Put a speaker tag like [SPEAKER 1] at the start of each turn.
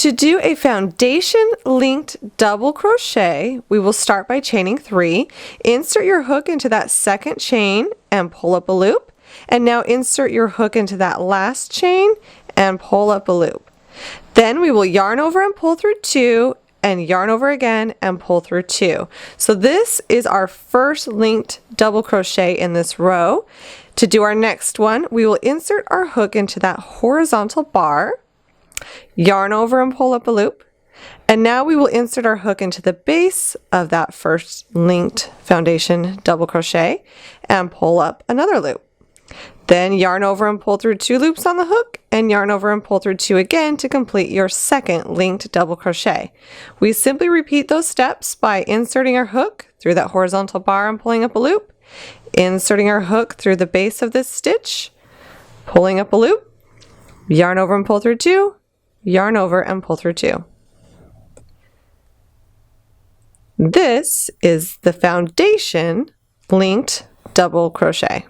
[SPEAKER 1] To do a foundation linked double crochet, we will start by chaining 3. Insert your hook into that second chain and pull up a loop. And now insert your hook into that last chain and pull up a loop. Then we will yarn over and pull through 2 and yarn over again and pull through 2. So this is our first linked double crochet in this row. To do our next one, we will insert our hook into that horizontal bar, yarn over and pull up a loop, and now we will insert our hook into the base of that first linked foundation double crochet and pull up another loop. Then yarn over and pull through 2 loops on the hook and yarn over and pull through 2 again to complete your second linked double crochet. We simply repeat those steps by inserting our hook through that horizontal bar and pulling up a loop, inserting our hook through the base of this stitch, pulling up a loop, yarn over and pull through 2, yarn over and pull through 2. This is the foundation linked double crochet.